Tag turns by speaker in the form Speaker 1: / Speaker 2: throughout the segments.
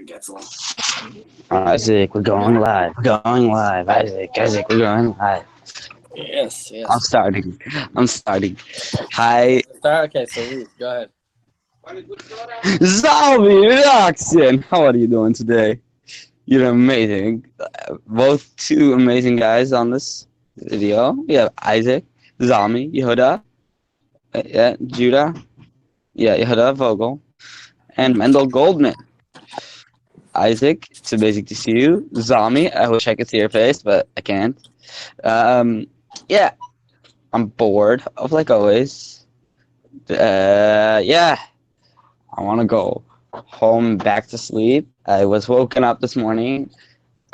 Speaker 1: Gets along.
Speaker 2: Isaac, we're going live. We're going live. Isaac, we're going live.
Speaker 1: Yes,
Speaker 2: I'm
Speaker 1: yes.
Speaker 2: starting. I'm starting. Hi,
Speaker 1: Start. Okay, so Ruth, go ahead.
Speaker 2: Zombie Reaction. How are you doing today? You're amazing. Both two amazing guys on this video. We have Isaac, Zombie, Yehuda, yeah, Judah, yeah, Yehuda Vogel, and Mendel Goldman. Isaac, it's amazing to see you. Zombie, I wish I could see your face, but I can't. Yeah, I'm bored of like always. Yeah, I want to go home, back to sleep. I was woken up this morning.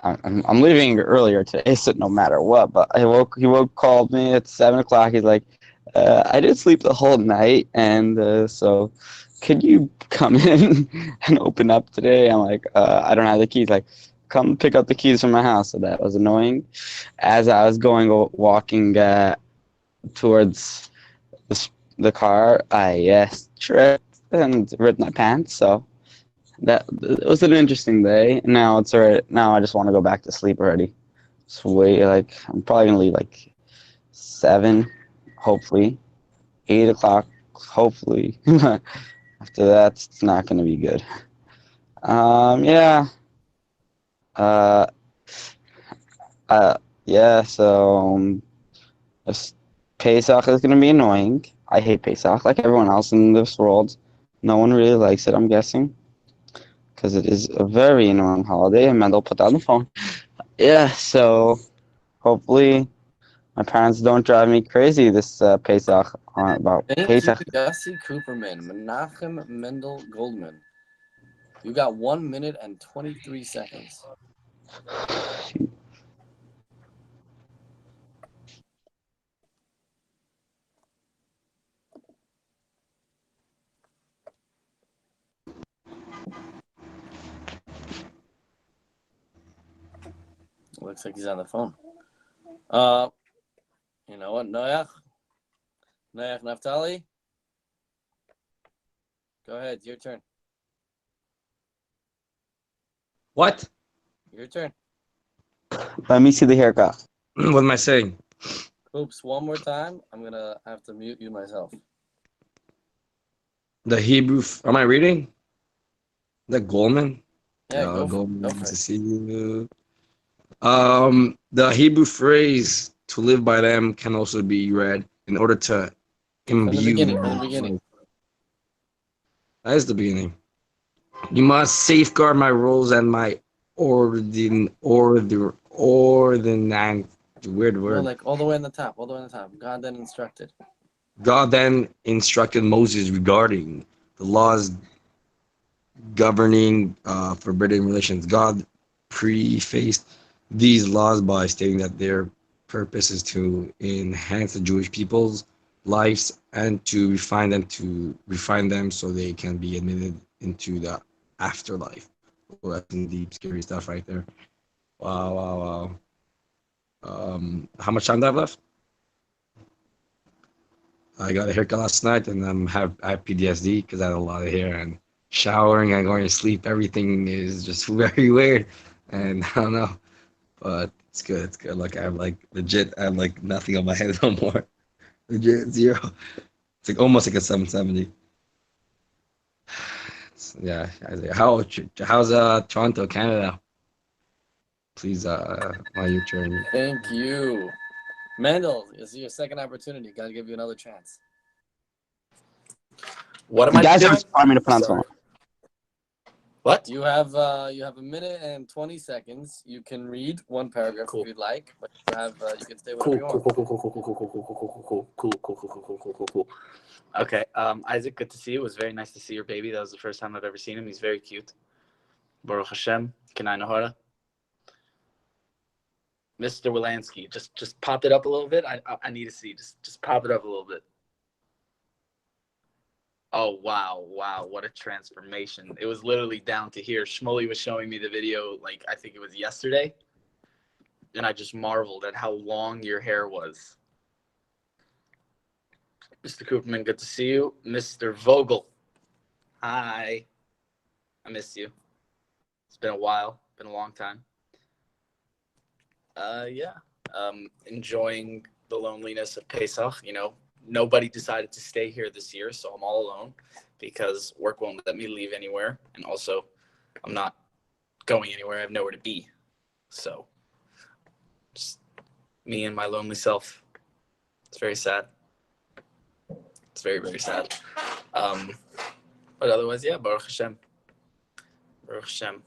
Speaker 2: I'm leaving earlier today, so no matter what. But called me at 7 o'clock. He's like, I did sleep the whole night, and so could you come in and open up today? I'm like, I don't have the keys. Like, come pick up the keys from my house. So that was annoying. As I was walking towards the car, I tripped and ripped my pants. So that it was an interesting day. Now it's alright. Now I just want to go back to sleep already. Just wait. Like I'm probably gonna leave like 7, hopefully 8 o'clock, hopefully. After that, it's not gonna be good. Yeah. Uh. Uh. Yeah. So this Pesach is gonna be annoying. I hate Pesach, like everyone else in this world. No one really likes it, I'm guessing, because it is a very annoying holiday. And Mendel put down the phone. Yeah, so hopefully my parents don't drive me crazy this Pesach about
Speaker 1: Thank you,
Speaker 2: Pesach.
Speaker 1: Yossi Cooperman, Menachem Mendel Goldman. You got 1 minute and 23 seconds. Looks like he's on the phone. You know what, Noach Naftali? Go ahead, your turn.
Speaker 3: What?
Speaker 1: Your turn.
Speaker 2: Let me see the haircut.
Speaker 3: What am I saying?
Speaker 1: Oops, one more time. I'm gonna have to mute you myself.
Speaker 3: The Hebrew. Am I reading? The Goldman.
Speaker 1: Yeah, go for
Speaker 3: Goldman.
Speaker 1: it.
Speaker 3: Nice to see you. The Hebrew phrase "to live by them" can also be read in order to
Speaker 1: From the
Speaker 3: imbue.
Speaker 1: beginning. From the beginning.
Speaker 3: That is the beginning. You must safeguard my rules and my ordinance. Weird
Speaker 1: No,
Speaker 3: word.
Speaker 1: like all the way on the top. All the way on the top. God then instructed.
Speaker 3: God then instructed Moses regarding the laws governing forbidden relations. God prefaced these laws by stating that their purpose is to enhance the Jewish people's lives and to refine them so they can be admitted into the afterlife. Oh, that's some deep, scary stuff right there. Wow, wow, wow. How much time do I have left? I got a haircut last night, and I have PTSD because I had a lot of hair and showering and going to sleep. Everything is just very weird, and I don't know, but it's good. It's good. Like I have like nothing on my head no more. Legit zero. It's like almost like a 770. Yeah. How's Toronto, Canada? Please, your turn.
Speaker 1: Thank you. Mendel, this is your second opportunity. Gotta give you another chance.
Speaker 4: What am
Speaker 2: You
Speaker 4: I
Speaker 2: guys
Speaker 4: doing?
Speaker 2: just want me to pronounce
Speaker 4: Sorry.
Speaker 2: phone.
Speaker 4: What?
Speaker 1: You have a minute and 20 seconds. You can read one paragraph
Speaker 4: Cool.
Speaker 1: if you'd like, but you can say
Speaker 4: Cool,
Speaker 1: whatever you
Speaker 4: cool,
Speaker 1: want.
Speaker 4: cool, cool, cool, cool, cool, cool, cool, cool, cool, cool, cool, cool, cool, cool, cool. Okay, Isaac, good to see you. It was very nice to see your baby. That was the first time I've ever seen him. He's very cute. Baruch Hashem, Kenai Nahara. Mr. Wilansky, just pop it up a little bit. I need to see. Just pop it up a little bit. Oh wow, what a transformation. It was literally down to here. Shmuley was showing me the video, like I think it was yesterday. And I just marveled at how long your hair was. Mr. Cooperman, good to see you. Mr. Vogel. Hi. I missed you. It's been a while. Been a long time. Yeah. Enjoying the loneliness of Pesach. You know, nobody decided to stay here this year, so I'm all alone because work won't let me leave anywhere, and also I'm not going anywhere. I have nowhere to be. So just me and my lonely self. It's very sad. It's very, very sad. But otherwise, yeah, Baruch Hashem. Baruch Hashem.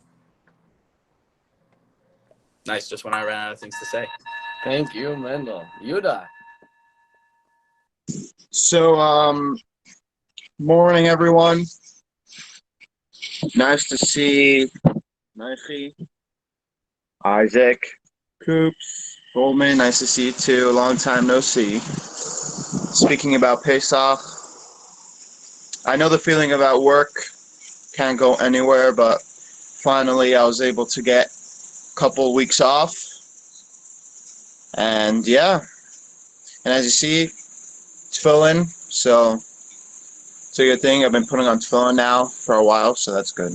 Speaker 4: Nice, just when I ran out of things to say.
Speaker 1: Thank you, Mendel. Yuda.
Speaker 5: So, morning, everyone. Nice to see Nike, Isaac, Coops, Goldman. Nice to see you too. Long time no see. Speaking about Pesach, I know the feeling about work. Can't go anywhere, but finally I was able to get a couple weeks off. And yeah, and as you see, tefillin. So it's a good thing. I've been putting on tefillin now for a while, so that's good.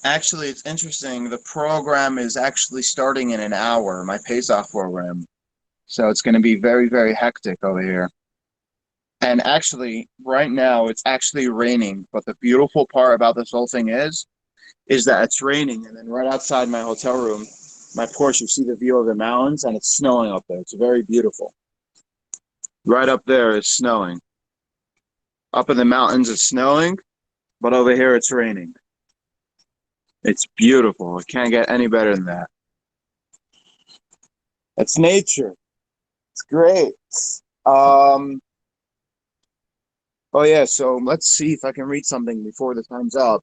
Speaker 5: Actually, it's interesting. The program is actually starting in an hour, my Pesach program. So it's going to be very, very hectic over here. And actually, right now, it's actually raining. But the beautiful part about this whole thing is that it's raining. And then right outside my hotel room, my porch, you see the view of the mountains, and it's snowing up there. It's very beautiful. Right up there, it's snowing. Up in the mountains, it's snowing. But over here, it's raining. It's beautiful. It can't get any better than that. It's nature. It's great. Oh yeah, so let's see if I can read something before the time's up.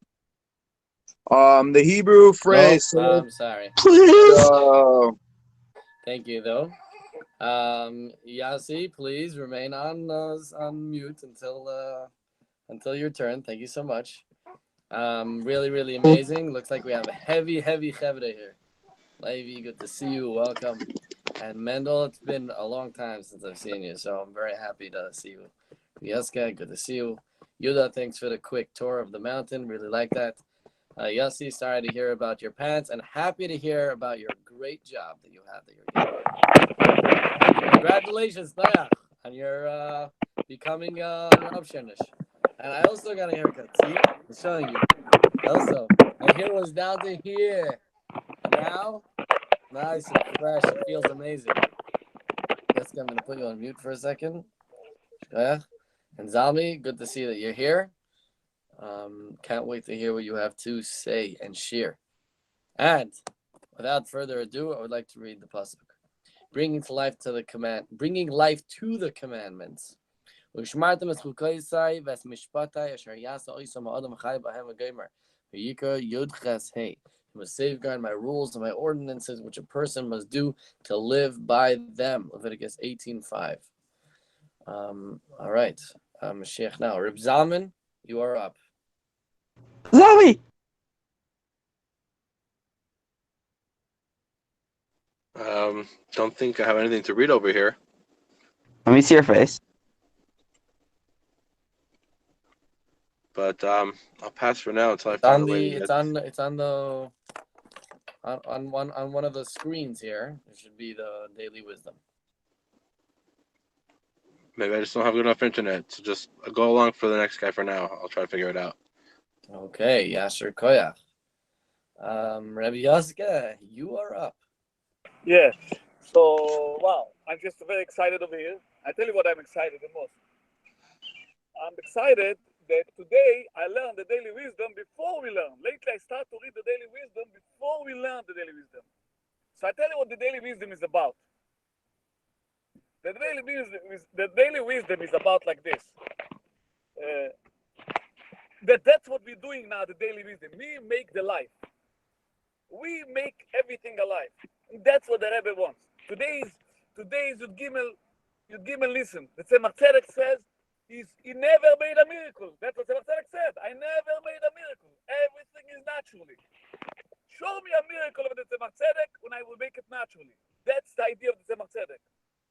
Speaker 5: The Hebrew phrase.
Speaker 1: Oh, I'm sorry.
Speaker 5: Please.
Speaker 1: Thank you, though. Yasi, please remain on mute until your turn. Thank you so much. Really, really amazing. Looks like we have a heavy chevra here. Levi, good to see you. Welcome. And Mendel, it's been a long time since I've seen you, so I'm very happy to see you. Yaska, good to see you. Yuda, thanks for the quick tour of the mountain. Really like that. Yossi, sorry to hear about your pants, and happy to hear about your great job that you have that you're getting. Congratulations, Naya, on your becoming Rav Shenish. And I also got a haircut. See, I'm showing you. Also, my hair was down to here. Now, nice and fresh. It feels amazing. Jessica, I'm going to put you on mute for a second. And Zalmi, good to see that you're here. Can't wait to hear what you have to say and share. And without further ado, I would like to read the pasuk. Bringing life to the commandments. ושמרתם את חוקותיי ואת משפטיי אשר יעשה איסם האדם החי בהם וגמר. ויקרא י"ח. You must safeguard my rules and my ordinances, which a person must do to live by them. Leviticus 18:5. All right. Mashiach now. Reb Zalman, you are up.
Speaker 2: Zoe!
Speaker 6: Don't think I have anything to read over here.
Speaker 2: Let me see your face.
Speaker 6: But I'll pass for now until I find a way.
Speaker 1: It's on one of the screens here. It should be the daily wisdom.
Speaker 6: Maybe I just don't have good enough internet. So just go along for the next guy for now. I'll try to figure it out.
Speaker 1: Okay, Yasser Koyach. Rabbi Yaska, you are up.
Speaker 7: Yes. So, wow, I'm just very excited over here. I tell you what I'm excited the most. I'm excited that today I learned the daily wisdom before we learn. Lately I start to read the daily wisdom before we learn the daily wisdom. So I tell you what the daily wisdom is about. The daily wisdom is about like this. That's what we're doing now, the daily wisdom. We make the life. We make everything alive. And that's what the Rebbe wants. Today is Yud Gimel, listen. The Tzemach Tzedek says, he never made a miracle. That's what Tzemach Tzedek said. I never made a miracle. Everything is naturally. Show me a miracle of the Tzemach Tzedek when I will make it naturally. That's the idea of the Tzemach Tzedek.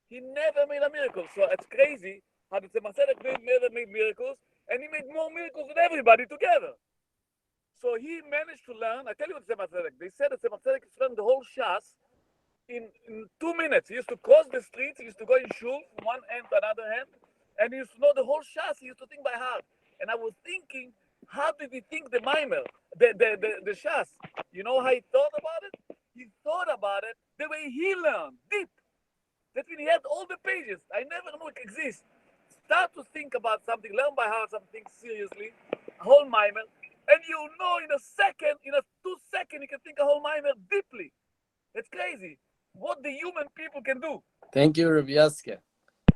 Speaker 7: He never made a miracle. So it's crazy how the Tzemach Tzedek never made miracles, and he made more miracles than everybody together. he managed to learn. I tell you what Tzemach Tzedek. They said that Tzemach Tzedek used to learn the whole Shas in 2 minutes. He used to cross the streets. He used to go in shul from one end to another end, and he used to know the whole Shas. He used to think by heart. And I was thinking, how did he think the Maimer, the Shas? You know how he thought about it? He thought about it the way he learned, deep. That means he had all the pages. I never knew it exists. Start to think about something, learn by heart something seriously, a whole Maimer, and you know in a second, in a 2 seconds, you can think a whole Maimer deeply. It's crazy what the human people can do.
Speaker 1: Thank you, Rabbi Yaske.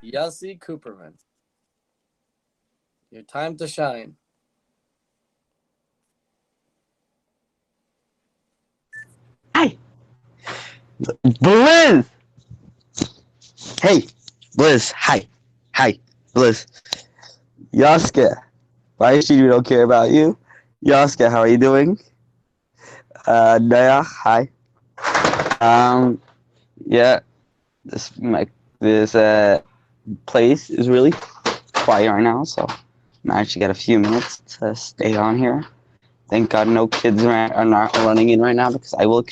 Speaker 1: Yossi Cooperman. Your time to shine.
Speaker 2: Hi, Bliss. Hey, Bliss. Hi, Bliss. Yaska, why is she don't care about you? Yaska, how are you doing? Naya, hi. Yeah, this place is really quiet right now, so managed to get a few minutes to stay on here. Thank God no kids are not running in right now, because I will,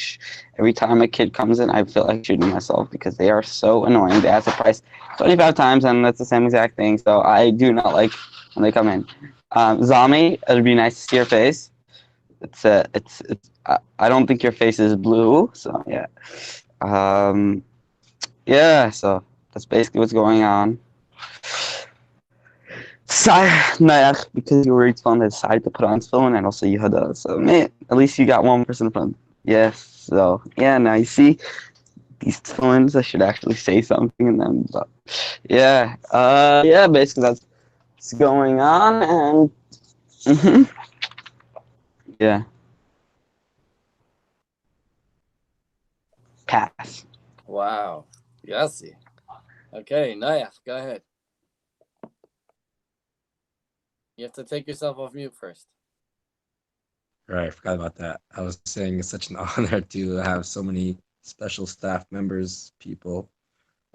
Speaker 2: every time a kid comes in, I feel like shooting myself because they are so annoying. They ask the price 25 times and that's the same exact thing, so I do not like when they come in. Zami, it'd be nice to see your face. I don't think your face is blue, so yeah. Yeah, so that's basically what's going on. Because you were phone, they decided to put on his phone, and also Yehuda. So man, at least you got one person from. Yes. So yeah, now you see these phones. I should actually say something in them, but yeah, yeah. Basically, that's what's going on, and yeah. Pass.
Speaker 1: Wow. Yossi. Okay, Naya, go ahead. You have to take yourself off mute first.
Speaker 3: Right, I forgot about that. I was saying it's such an honor to have so many special staff members, people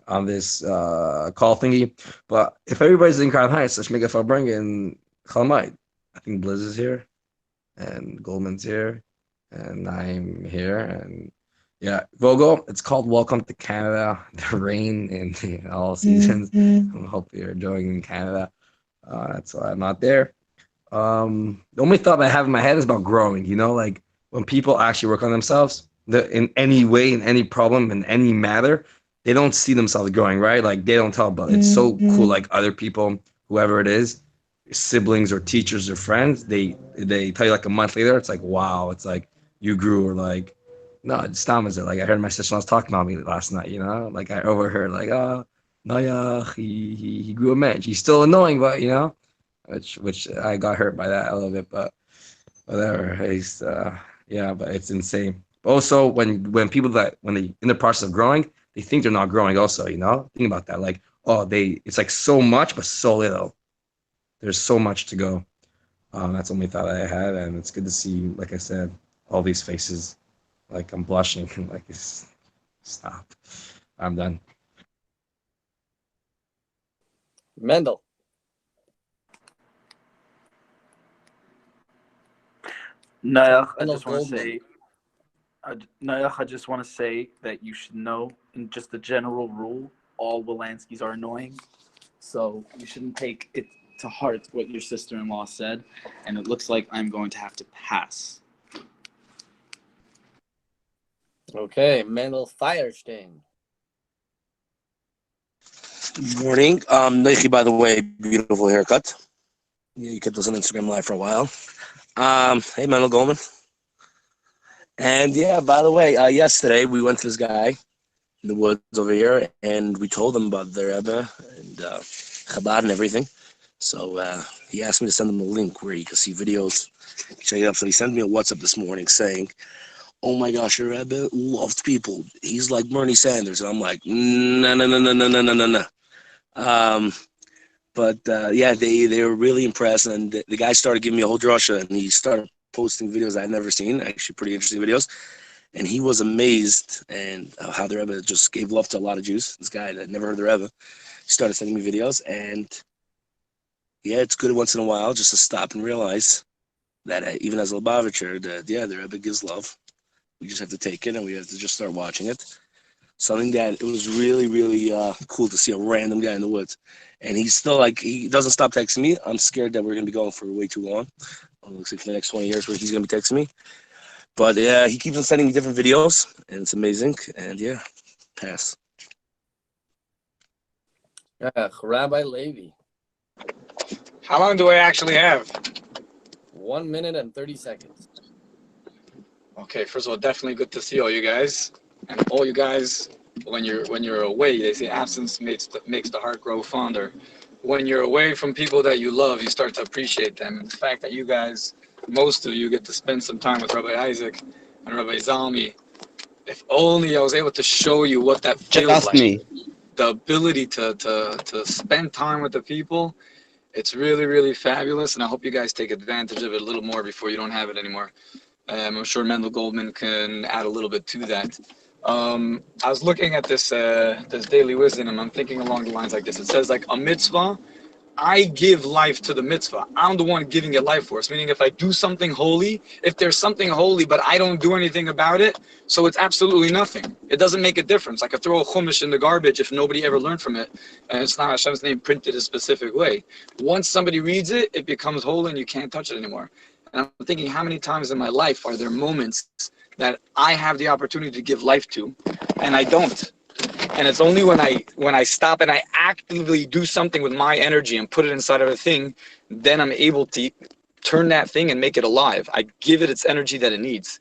Speaker 3: on this call thingy. But if everybody's in Crown Heights, let's make it bring in Chalmite. I think Blizz is here, and Goldman's here, and I'm here, and yeah, Vogel. It's called Welcome to Canada. The rain in all seasons. I hope you're enjoying in Canada. That's why I'm not there. The only thought I have in my head is about growing, like when people actually work on themselves, in any way, in any problem, in any matter, they don't see themselves growing, right? Like they don't tell, but it's so cool. Like other people, whoever it is, siblings or teachers or friends, they tell you like a month later, it's like, wow, it's like you grew, or like, no, it's Tom, is it? Like I heard my sister was talking about me last night, like I overheard like, oh, no, yeah, he grew a man. He's still annoying, but which I got hurt by that a little bit, but whatever. It's yeah, but it's insane. Also, when people when they in the process of growing, they think they're not growing. Also, think about that. Like, oh, it's like so much, but so little. There's so much to go. That's the only thought I had, and it's good to see, like I said, all these faces. Like I'm blushing. Like stop. I'm done.
Speaker 1: Mendel.
Speaker 4: Nayach, I
Speaker 1: Mendel
Speaker 4: just want to
Speaker 1: Goldman.
Speaker 4: say, Nayach, I just want to say that you should know, in just a general rule, all Wolanskis are annoying. So you shouldn't take it to heart what your sister-in-law said. And it looks like I'm going to have to pass.
Speaker 1: Okay, Mendel Firestein.
Speaker 8: Good morning. Neichi, by the way, beautiful haircut. Yeah, you kept us on Instagram Live for a while. Hey, Mendel Goldman. And yeah, by the way, yesterday we went to this guy in the woods over here, and we told him about the Rebbe and Chabad and everything. So he asked me to send him a link where he could see videos, check it out. So he sent me a WhatsApp this morning saying, "Oh my gosh, your Rebbe loved people. He's like Bernie Sanders." And I'm like, no, no, no, no, no, no, no, no, no. But yeah, they were really impressed, and the guy started giving me a whole drasha, and he started posting videos I'd never seen, actually pretty interesting videos, and he was amazed and how the Rebbe just gave love to a lot of Jews. This guy that never heard the Rebbe, he started sending me videos, and yeah, it's good once in a while just to stop and realize that even as a Lubavitcher, that yeah, the Rebbe gives love. We just have to take it and we have to just start watching it. Something that it was really, really cool to see a random guy in the woods. And he's still like, he doesn't stop texting me. I'm scared that we're going to be going for way too long. It looks like for the next 20 years where he's going to be texting me. But yeah, he keeps on sending me different videos and it's amazing. And yeah, pass.
Speaker 1: Rabbi Levi.
Speaker 9: How long do I actually have?
Speaker 1: 1 minute and 30 seconds.
Speaker 9: Okay, first of all, definitely good to see all you guys. And all you guys, when you're away, they say absence makes the heart grow fonder. When you're away from people that you love, you start to appreciate them. And the fact that you guys, most of you, get to spend some time with Rabbi Isaac and Rabbi Zalmi. If only I was able to show you what that feels
Speaker 2: Just
Speaker 9: like.
Speaker 2: me.
Speaker 9: The ability to spend time with the people, it's really, really fabulous. And I hope you guys take advantage of it a little more before you don't have it anymore. I'm sure Mendel Goldman can add a little bit to that. I was looking at this daily wisdom, and I'm thinking along the lines like this. It says like a mitzvah, I give life to the mitzvah. I'm the one giving it life force. Meaning, if I do something holy, if there's something holy, but I don't do anything about it, so it's absolutely nothing. It doesn't make a difference. I could throw a chumash in the garbage if nobody ever learned from it, and it's not Hashem's name printed a specific way. Once somebody reads it, it becomes holy, and you can't touch it anymore. And I'm thinking, how many times in my life are there moments that I have the opportunity to give life to, and I don't? And it's only when I stop and I actively do something with my energy and put it inside of a thing, then I'm able to turn that thing and make it alive. I give it its energy that it needs.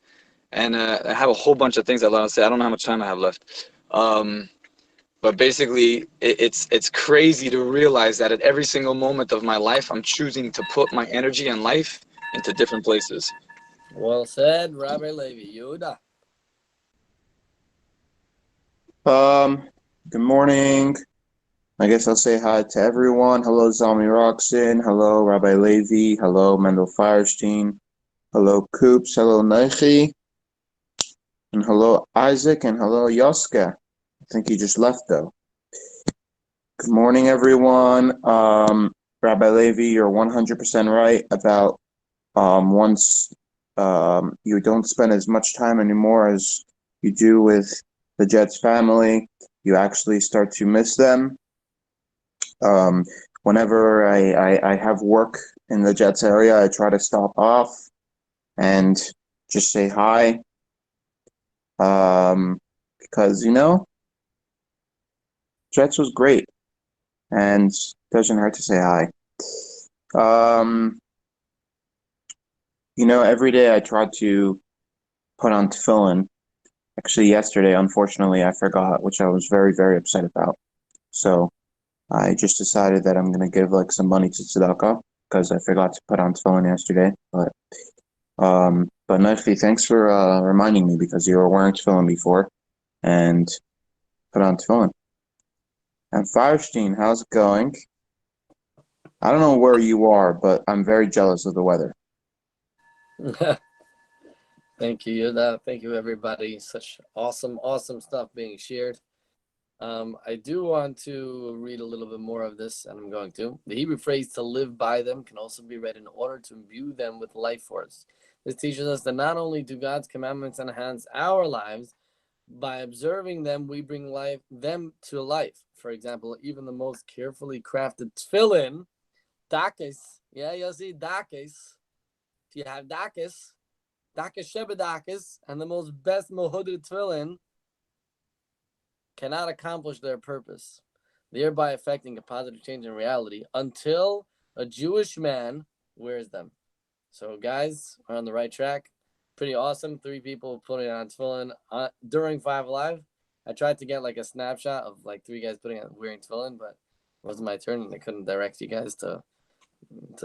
Speaker 9: And I have a whole bunch of things I'd like to say. I don't know how much time I have left. But basically, it's crazy to realize that at every single moment of my life, I'm choosing to put my energy and life into different places.
Speaker 1: Well said, Rabbi Levi. Yehuda.
Speaker 5: Good morning. I guess I'll say hi to everyone. Hello, Zalmi Roxon. Hello, Rabbi Levi. Hello, Mendel Firestein. Hello, Coops. Hello, Neichi. And hello, Isaac. And hello, Yoska. I think he just left, though. Good morning, everyone. Rabbi Levi, you're 100% right about once you don't spend as much time anymore as you do with the Jets family, you actually start to miss them. Whenever I have work in the Jets area, I try to stop off and just say hi. Because, Jets was great and doesn't hurt to say hi. Every day I try to put on tefillin. Actually, yesterday, unfortunately, I forgot, which I was very, very upset about. So I just decided that I'm going to give some money to tzedakah because I forgot to put on tefillin yesterday. But Nefi, thanks for reminding me because you were wearing tefillin before and put on tefillin. And Firestein, how's it going? I don't know where you are, but I'm very jealous of the weather.
Speaker 1: Thank you, Yehuda. Thank you, everybody. Such awesome, awesome stuff being shared. I do want to read a little bit more of this, and I'm going to. The Hebrew phrase "to live by them" can also be read in order to imbue them with life force. This teaches us that not only do God's commandments enhance our lives, by observing them, we bring them to life. For example, even the most carefully crafted tefillin, dakis, yeah, you'll see dakis. If you have dakis, dakis shebedakis, and the most best mohuded tefillin, cannot accomplish their purpose, thereby affecting a positive change in reality until a Jewish man wears them. So, guys, we're on the right track. Pretty awesome. 3 people putting on tefillin during FiveAlive. I tried to get a snapshot of 3 guys wearing tefillin, but it wasn't my turn, and I couldn't direct you guys to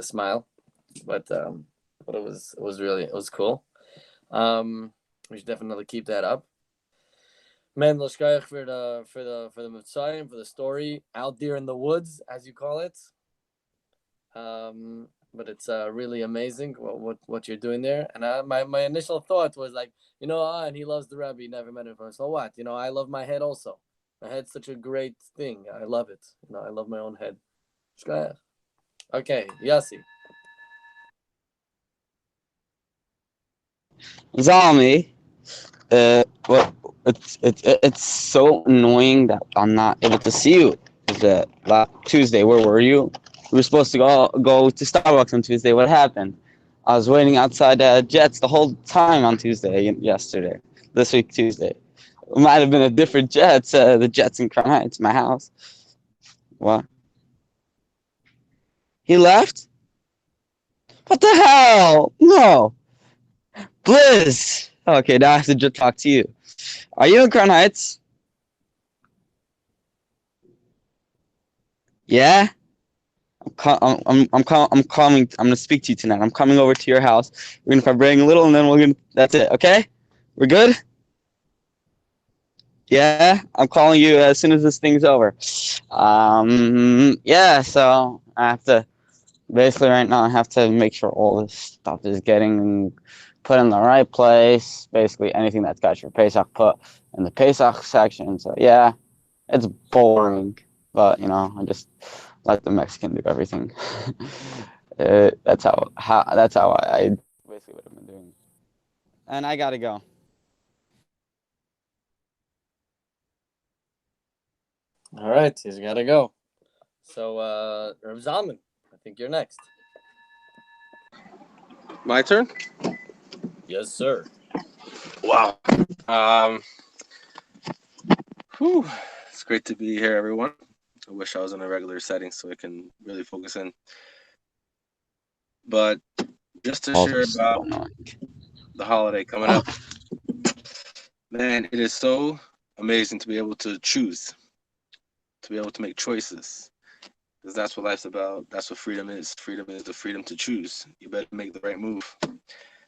Speaker 1: smile. But it was cool. We should definitely keep that up. Man, l'shkayach for the Mitzrayim, for the story out there in the woods, as you call it. But it's really amazing what you're doing there. And my initial thought was and he loves the Rebbe, he never met him before. So what? I love my head also. My head's such a great thing. I love it. I love my own head. Okay, Yossi.
Speaker 2: Zalmi, well, it's so annoying that I'm not able to see you. Because last Tuesday, where were you? We were supposed to go to Starbucks on Tuesday. What happened? I was waiting outside Jets the whole time on Tuesday yesterday. This week Tuesday. It might have been a different Jets. The Jets in Crown Heights, my house. What? He left? What the hell? No. Bliss. Okay, now I have to just talk to you. Are you in Crown Heights? Yeah. I'm coming. I'm gonna speak to you tonight. I'm coming over to your house. We're gonna start praying a little, and then we're gonna. That's it. Okay? We're good. Yeah. I'm calling you as soon as this thing's over. Yeah. So I have to. Basically, right now, I have to make sure all this stuff is getting put in the right place. Basically, anything that's got your Pesach put in the Pesach section. So yeah, it's boring, but I just let the Mexican do everything. That's how I basically what I've been doing. And I gotta go.
Speaker 1: All right, he's got to go. So, Reb Zalman, I think you're next.
Speaker 6: My turn?
Speaker 1: Yes, sir.
Speaker 6: Wow. Whew. It's great to be here, everyone. I wish I was in a regular setting so I can really focus in. But just to share about the holiday coming up, man, it is so amazing to be able to choose, to be able to make choices. Because that's what life's about. That's what freedom is. Freedom is the freedom to choose. You better make the right move.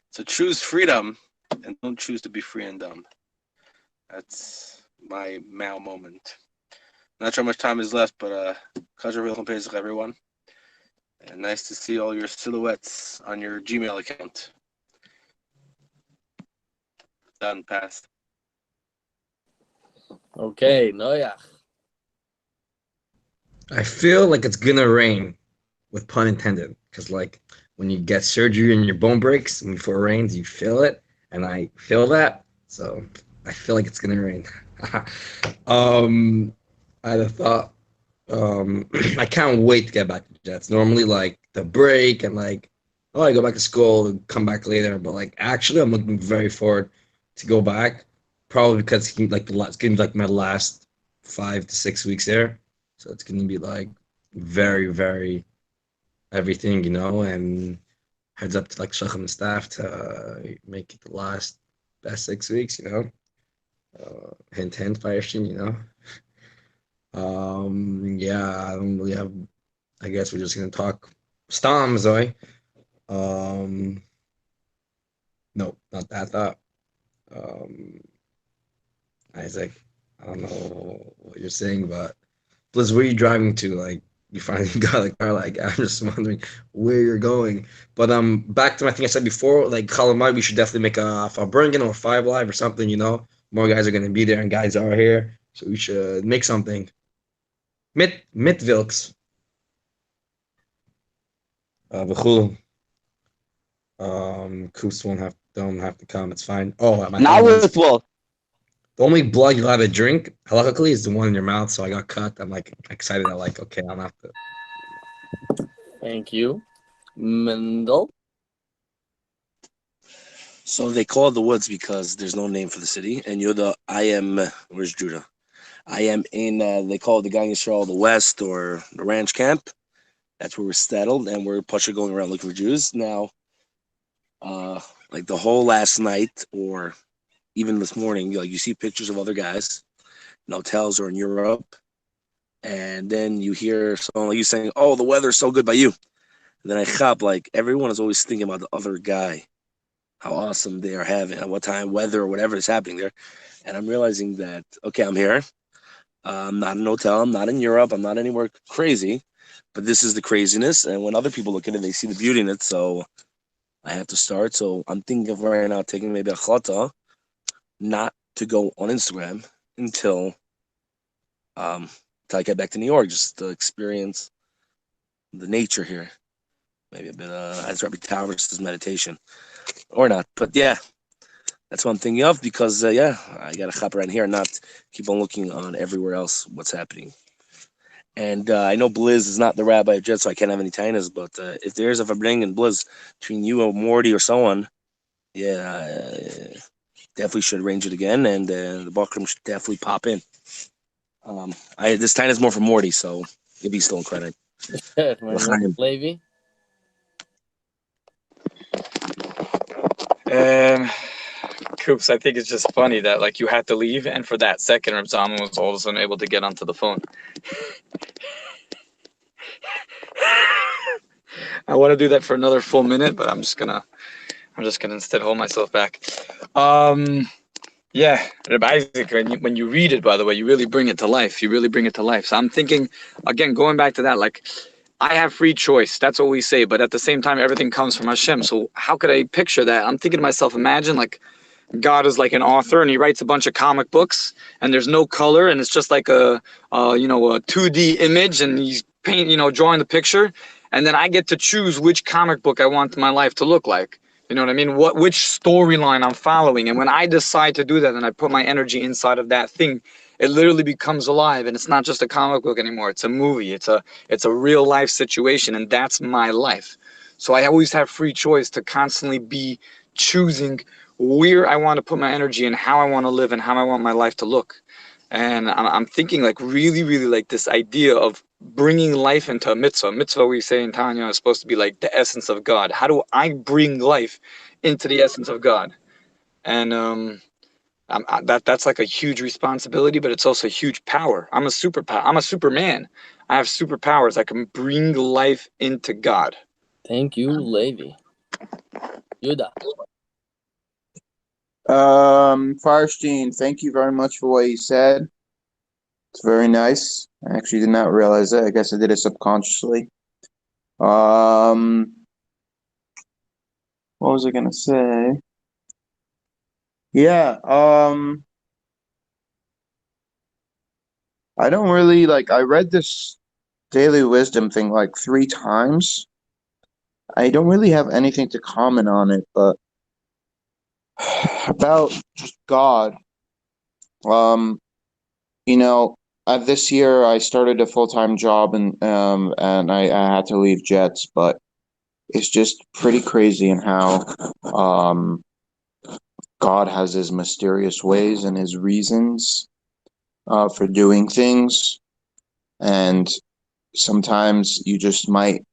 Speaker 6: So choose freedom and don't choose to be free and dumb. That's my Mao moment. Not sure how much time is left, but everyone. And nice to see all your silhouettes on your Gmail account. Done, passed.
Speaker 1: Okay, Noyach.
Speaker 3: I feel like it's gonna rain, with pun intended, because like when you get surgery and your bone breaks, and before it rains, you feel it, and I feel that, so I feel like it's gonna rain. I had a thought. I can't wait to get back to Jets. Normally, like the break and like, oh, I go back to school and come back later. But like, actually, I'm looking very forward to go back. Probably because it's gonna be like my last 5 to 6 weeks there, so it's gonna be like very, very everything, and heads up to like Shacham and staff to make it the last best 6 weeks, hint, hint, fire stream. Yeah, I don't really have. I guess we're just gonna talk Stom, Zoe. No, not that thought. Isaac, I don't know what you're saying, but Blizz, where are you driving to? Like, you finally got a car. Like, I'm just wondering where you're going. But back to my thing I said before. Like, Kalamai, we should definitely make a Bringen or FiveAlive or something. More guys are gonna be there, and guys are here, so we should make something. Mit Wilks. V'chul. Coops don't have to come. It's fine. Oh, my
Speaker 2: Not
Speaker 3: thing was,
Speaker 2: with Wolf.
Speaker 3: the only blood you'll have to drink, halakhically, is the one in your mouth. So I got cut. I'm like excited. I'm like, okay, I'll have to.
Speaker 1: Thank you. Mendel.
Speaker 8: So they call it the woods because there's no name for the city. And where's Judah? I am in, they call it the Gang Yisrael, the West, or the ranch camp. That's where we're settled, and we're Pasha going around looking for Jews. Now, like the whole last night, or even this morning, like you see pictures of other guys in hotels or in Europe, and then you hear someone like you saying, "Oh, the weather's so good by you." And then I chop, like everyone is always thinking about the other guy, how awesome they are having, at what time, weather, or whatever is happening there. And I'm realizing that, okay, I'm here. I'm not in a hotel. I'm not in Europe. I'm not anywhere crazy. But this is the craziness. And when other people look at it, they see the beauty in it. So I have to start. So I'm thinking of right now taking maybe a chata not to go on Instagram until I get back to New York, just to experience the nature here. Maybe a bit as Rabbi Towers' meditation. Or not. But yeah, That's what I'm thinking of because yeah, I gotta hop around here and not keep on looking on everywhere else what's happening. And I know Blizz is not the rabbi of Jet, so I can't have any tainas. But if there's a Fabring and Blizz between you or Morty or someone, yeah, definitely should arrange it again, and the Bakram should definitely pop in. I this time is more for Morty, so if he's still in credit.
Speaker 1: Levy.
Speaker 9: Coops, I think it's just funny that like you had to leave, and for that second, Ramzan was all of a sudden able to get onto the phone. I want to do that for another full minute, but I'm just gonna instead hold myself back. Yeah, Reb Isaac, when you read it, by the way, you really bring it to life. You really bring it to life. So I'm thinking, again, going back to that, like, I have free choice. That's what we say. But at the same time, everything comes from Hashem. So how could I picture that? I'm thinking to myself, imagine like God is like an author and he writes a bunch of comic books and there's no color and it's just like a 2D image and he's drawing the picture. And then I get to choose which comic book I want my life to look like. You know what I mean? Which storyline I'm following. And when I decide to do that and I put my energy inside of that thing, it literally becomes alive. And it's not just a comic book anymore. It's a movie. It's a real life situation. And that's my life. So I always have free choice to constantly be choosing where I want to put my energy and how I want to live and how I want my life to look. And I'm thinking like really, really like this idea of bringing life into a mitzvah. Mitzvah, we say in Tanya, is supposed to be like the essence of God. How do I bring life into the essence of God? And that's like a huge responsibility, but it's also a huge power. I'm a Superman. I have superpowers. I can bring life into God.
Speaker 1: Thank you, Levy. Yuda.
Speaker 5: Firestein, thank you very much for what you said. It's very nice. I actually did not realize it. I guess I did it subconsciously. What was I gonna say? Yeah, I don't really like I read this daily wisdom thing like 3 times. I don't really have anything to comment on it, but about just God. Um, you know, this year I started a full-time job and I had to leave Jets, but it's just pretty crazy in how God has his mysterious ways and his reasons for doing things, and sometimes you just might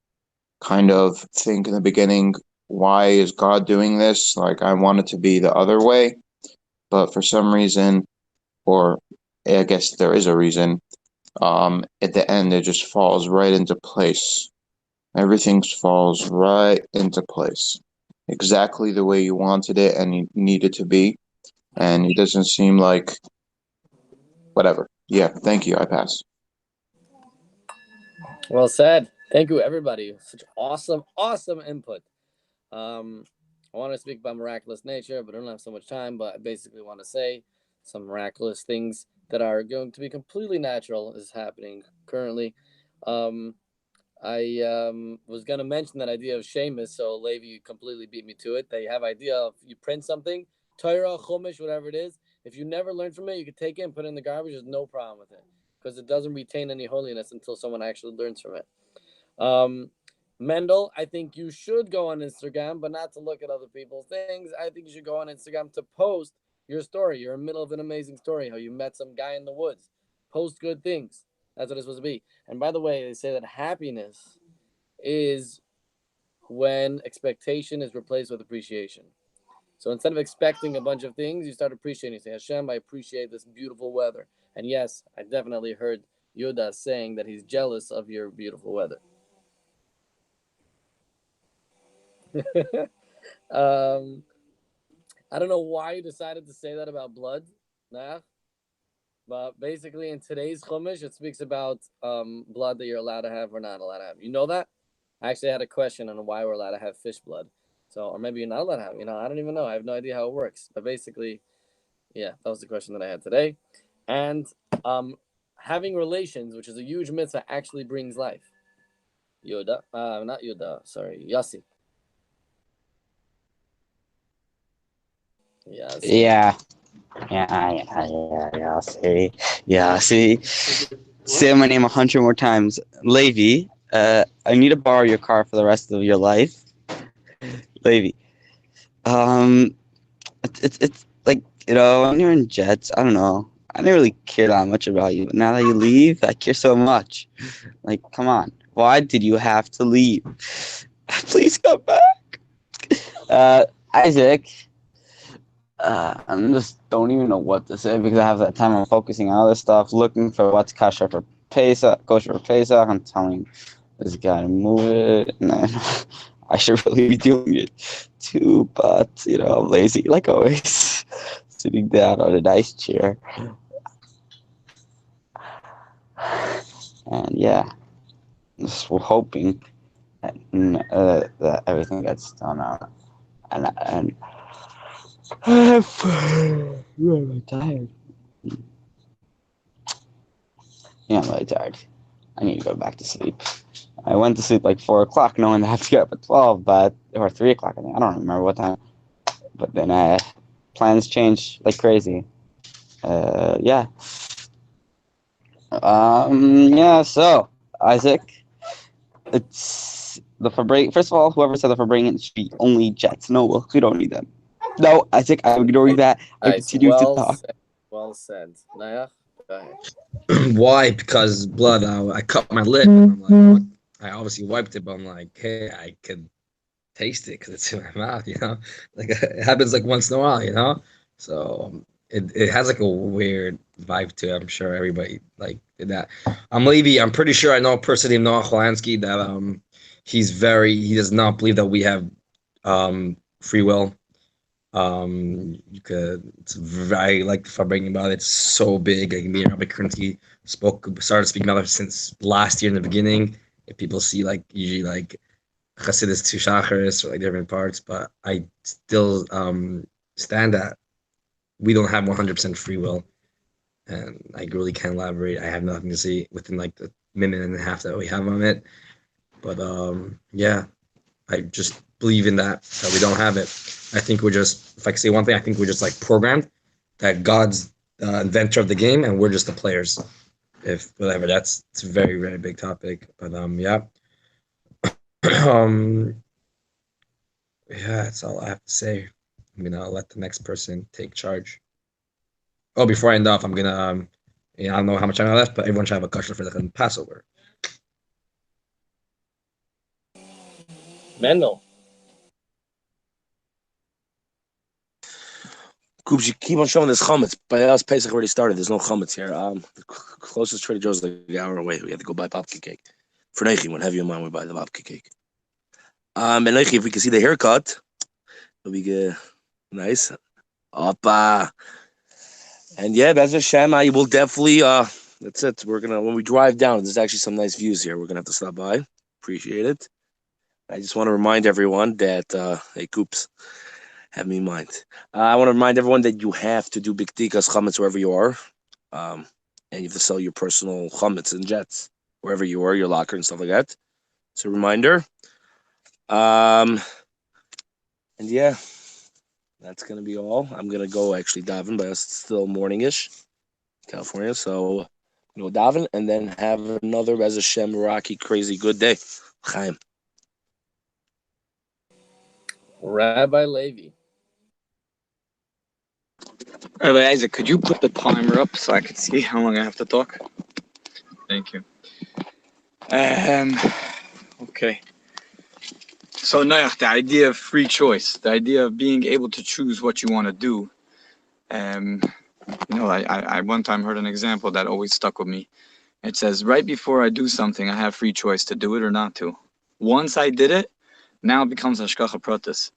Speaker 5: kind of think in the beginning, why is God doing this? Like, I want it to be the other way, but for some reason, or I guess there is a reason, at the end it just falls right into place. Everything falls right into place. Exactly the way you wanted it and you need it to be. And it doesn't seem like whatever. Yeah, thank you. I pass.
Speaker 1: Well said. Thank you, everybody. Such awesome input. I want to speak about miraculous nature, but I don't have so much time. But I basically want to say some miraculous things that are going to be completely natural is happening currently. I was gonna mention that idea of Seamus, so Levi, you completely beat me to it. They have idea of you print something, Torah, Chumash, whatever it is. If you never learn from it, you can take it and put it in the garbage. There's no problem with it because it doesn't retain any holiness until someone actually learns from it. Mendel, I think you should go on Instagram, but not to look at other people's things. I think you should go on Instagram to post your story. You're in the middle of an amazing story, how you met some guy in the woods. Post good things. That's what it's supposed to be. And by the way, they say that happiness is when expectation is replaced with appreciation. So instead of expecting a bunch of things, you start appreciating. You say, Hashem, I appreciate this beautiful weather. And yes, I definitely heard Yoda saying that he's jealous of your beautiful weather. I don't know why you decided to say that about blood, nah. But basically, in today's Chumash, it speaks about blood that you're allowed to have or not allowed to have. You know that? I actually had a question on why we're allowed to have fish blood. So, or maybe you're not allowed to have. I don't even know. I have no idea how it works. But basically, yeah, that was the question that I had today. And having relations, which is a huge mitzvah, actually brings life. Yoda, not Yoda, sorry, Yossi. Yeah.
Speaker 2: Yeah. Yeah. See. Yeah, see. Say my name 100 more times. Levi, I need to borrow your car for the rest of your life. Levi. Um, it's like, when you're in jets, I don't know. I didn't really care that much about you, but now that you leave, I care so much. Like, come on. Why did you have to leave? Please come back. Isaac, I just don't even know what to say because I have that time I'm focusing on other stuff, looking for what's kosher for Pesach. I'm telling this guy to move it, and then I should really be doing it too, but I'm lazy like always, sitting down on a nice chair, and yeah, just hoping that everything gets done. And I'm really tired. Yeah, I'm really tired. I need to go back to sleep. I went to sleep like 4 o'clock, knowing I have to get up at 12, or 3 o'clock. I think I don't remember what time. But then plans change like crazy. Yeah. Yeah. So Isaac, it's the Fabring. First of all, whoever said the Fabring should be only jets. No, we don't need them. No, Isaac, I'm ignoring that. I'm
Speaker 1: Nice.
Speaker 2: continuing to
Speaker 1: Well
Speaker 2: talk.
Speaker 1: said. Well said. Naya, go ahead.
Speaker 3: Why? Because blood. I cut my lip, and I'm like, I obviously wiped it, but I'm like, hey, I could taste it because it's in my mouth, Like it happens like once in a while. So it has like a weird vibe to it. I'm sure everybody like did that. Levy. I'm pretty sure I know a person named Noah Cholansky that he does not believe that we have free will. It's very like if I'm bringing about it, it's so big. Like me and Rabbi Kernsky started speaking about it since last year in the beginning. If people see like usually like Chassidus to Shacharis or like different parts, but I still stand that we don't have 100% free will, and I really can't elaborate. I have nothing to say within like the minute and a half that we have on it, but yeah, I just believe in that we don't have it. I think we're just, if I can say one thing, I think we're just like programmed that God's inventor of the game, and we're just the players. If whatever, it's a very very big topic, but yeah. um Yeah, that's all I have to say. I'm gonna let the next person take charge. Oh, before I end off, I'm gonna I don't know how much time I left, but everyone should have a kosher for the Passover.
Speaker 1: Mendel.
Speaker 8: Coops, you keep on showing this chametz. By us, Pesach already started. There's no chametz here. The closest Trader Joe's is like an hour away. We have to go buy babka cake. For Neichi, whatever you mind, we buy the babka cake. And Neichi, if we can see the haircut, it'll be good. Nice. Oppa. And yeah, Bez Hashem, I will definitely, that's it. We're gonna, when we drive down, there's actually some nice views here. We're gonna have to stop by. Appreciate it. I just want to remind everyone that, hey, Coops, have me in mind. I want to remind everyone that you have to do big tikas chametz wherever you are. And you have to sell your personal chametz and jets wherever you are, your locker and stuff like that. It's a reminder. And yeah, that's gonna be all. I'm gonna go actually daven, but it's still morningish, California. So go daven and then have another Bez Hashem rocky crazy good day. Chaim.
Speaker 1: Rabbi Levi.
Speaker 9: Rabbi Isaac, could you put the timer up so I could see how long I have to talk? Thank you. Okay. So, Noach, the idea of free choice, the idea of being able to choose what you want to do. I one time heard an example that always stuck with me. It says, right before I do something, I have free choice to do it or not to. Once I did it, now it becomes hashgacha pratis.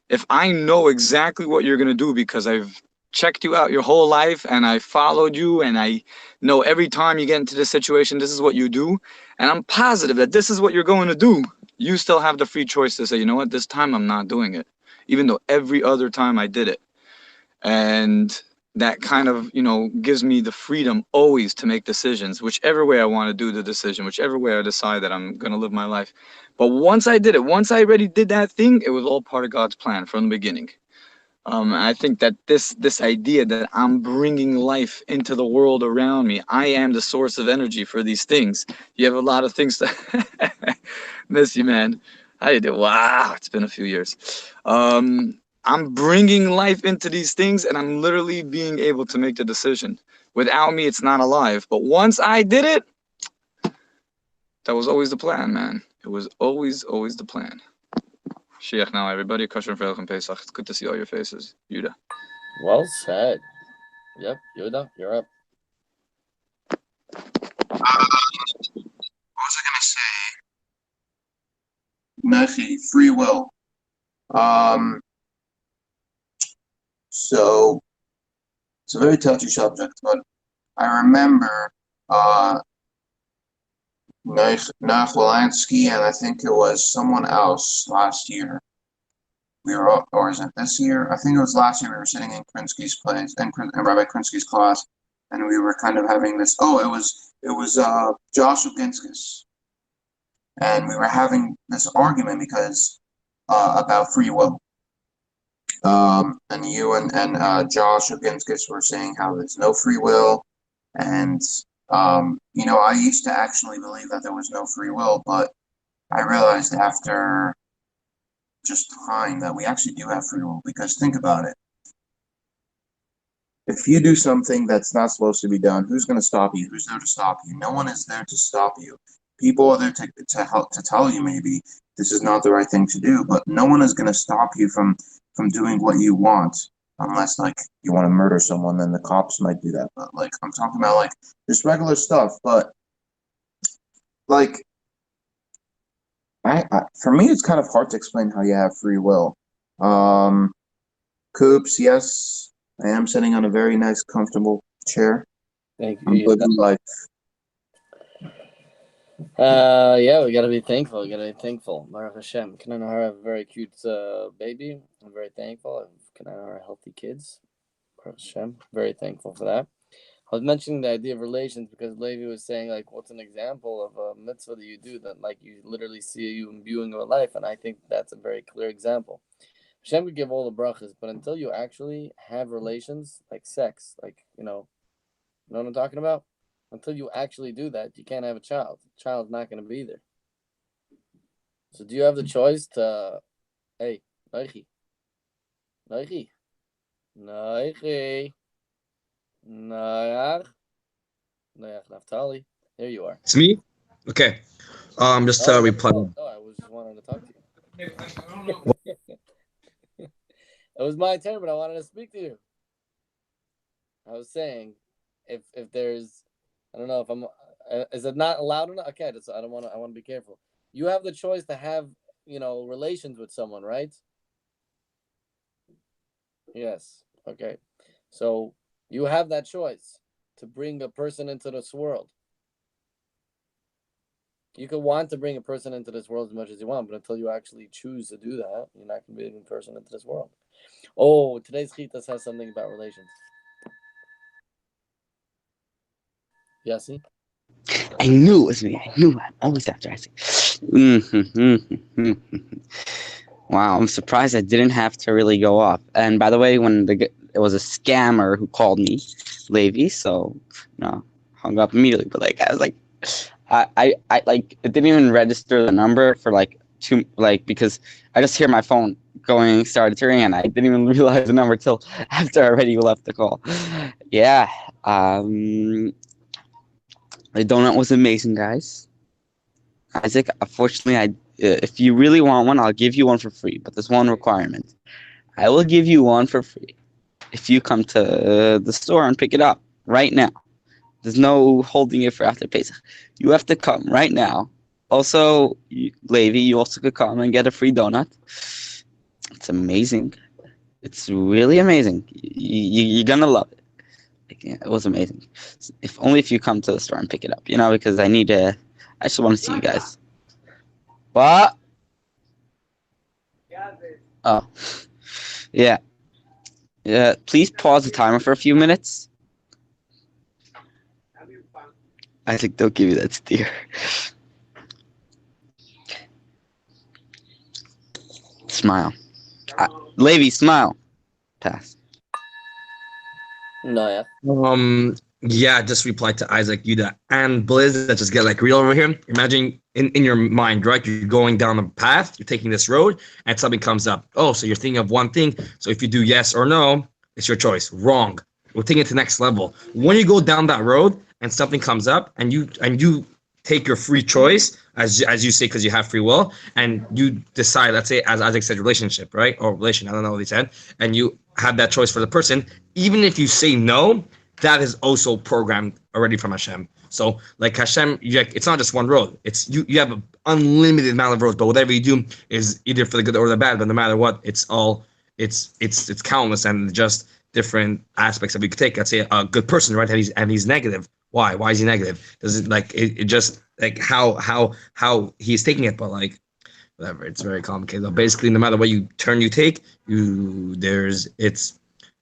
Speaker 9: If I know exactly what you're going to do because I've checked you out your whole life and I followed you and I know every time you get into this situation, this is what you do, and I'm positive that this is what you're going to do, you still have the free choice to say, you know what, this time I'm not doing it, even though every other time I did it. And that kind of, gives me the freedom always to make decisions, whichever way I want to do the decision, whichever way I decide that I'm going to live my life. But once I did it, once I already did that thing, it was all part of God's plan from the beginning. I think that this idea that I'm bringing life into the world around me, I am the source of energy for these things. You have a lot of things to miss you, man. How you doing? Wow, it's been a few years. I'm bringing life into these things, and I'm literally being able to make the decision. Without me, it's not alive. But once I did it, that was always the plan, man. It was always the plan. Shiach now, everybody. Kosher and Veilig and Pesach. It's good to see all your faces. Yuda.
Speaker 1: Well said. Yep, Yoda, you're up.
Speaker 5: What was I gonna say? Nachi, free will. Um, so it's a very touchy subject, but I remember Nach Lansky and I think it was someone else last year. We were, or is it this year? I think it was last year. We were sitting in Krinsky's place, in Rabbi Krinsky's class, and we were kind of having this. Oh, it was Josh Uginskis, and we were having this argument because about free will. And you and Josh Uginskis were saying how there's no free will, and I used to actually believe that there was no free will, but I realized after just time that we actually do have free will. Because think about it: if you do something that's not supposed to be done, who's going to stop you? Who's there to stop you? No one is there to stop you. People are there to help, to tell you maybe this is not the right thing to do, but no one is going to stop you from doing what you want, unless like you want to murder someone, then the cops might do that. But like I'm talking about like just regular stuff. But like for me, it's kind of hard to explain how you have free will. Coops, yes, I am sitting on a very nice, comfortable chair.
Speaker 1: Thank
Speaker 5: I'm
Speaker 1: you.
Speaker 5: living life.
Speaker 1: Yeah, we gotta be thankful. We gotta be thankful. Baruch Hashem. Can I have a very cute baby? I'm very thankful. Can I have healthy kids? Baruch Hashem. Very thankful for that. I was mentioning the idea of relations because Levi was saying, like, what's an example of a mitzvah that you do that, like, you literally see you imbuing your life, and I think that's a very clear example. Hashem could give all the brachas, but until you actually have relations, like sex, like, you know what I'm talking about? Until you actually do that, you can't have a child. The child's not going to be there. So do you have the choice to, hey, Noichi, Noichi, Noichi, Noach, Naftali. There you are.
Speaker 3: It's me? Okay. Just
Speaker 1: Oh,
Speaker 3: reply.
Speaker 1: no, I was just wanting to talk to you. It was my turn, but I wanted to speak to you. I was saying, if there's, I don't know if I'm, is it not allowed enough? Okay, I want to be careful. You have the choice to have, relations with someone, right? Yes. Okay. So you have that choice to bring a person into this world. You could want to bring a person into this world as much as you want, but until you actually choose to do that, you're not going to bring a person into this world. Oh, today's Chita says something about relations. Yassi?
Speaker 2: I knew it was me. I knew I'm always after Isaac. Wow, I'm surprised I didn't have to really go off. And by the way, when it was a scammer who called me, Levi, so hung up immediately. But like I was like, I like it didn't even register the number for because I just hear my phone started to ring, and I didn't even realize the number till after I already left the call. Yeah, the donut was amazing, guys. Isaac, unfortunately, if you really want one, I'll give you one for free. But there's one requirement. I will give you one for free if you come to the store and pick it up right now. There's no holding it for after Pesach. You have to come right now. Also, Levi, you also could come and get a free donut. It's amazing. It's really amazing. You're gonna love it. It was amazing. If you come to the store and pick it up, because I just want to see you guys. What? Oh, yeah. Yeah. Please pause the timer for a few minutes. I think they'll give you that steer. Smile. Levi, smile. pass.
Speaker 1: No, yeah.
Speaker 3: Yeah, just reply to Isaac, Yuda, and Blizz. That just get like real over here. Imagine in your mind, right? You're going down a path, you're taking this road, and something comes up. Oh, so you're thinking of one thing. So if you do yes or no, it's your choice. Wrong. We're taking it to the next level. When you go down that road and something comes up, and you take your free choice, as you say, because you have free will, and you decide. Let's say, as Isaac said, relationship, right, or relation. I don't know what he said, and you have that choice for the person. Even if you say no, that is also programmed already from Hashem. So like Hashem, it's not just one road. It's you have an unlimited amount of roads, but whatever you do is either for the good or the bad. But no matter what, it's all it's countless and just different aspects that we could take. Let's say a good person, right? And he's negative. Why? Why is he negative? Does it like it just like how he's taking it? But like whatever, it's very complicated. But basically, no matter what you take,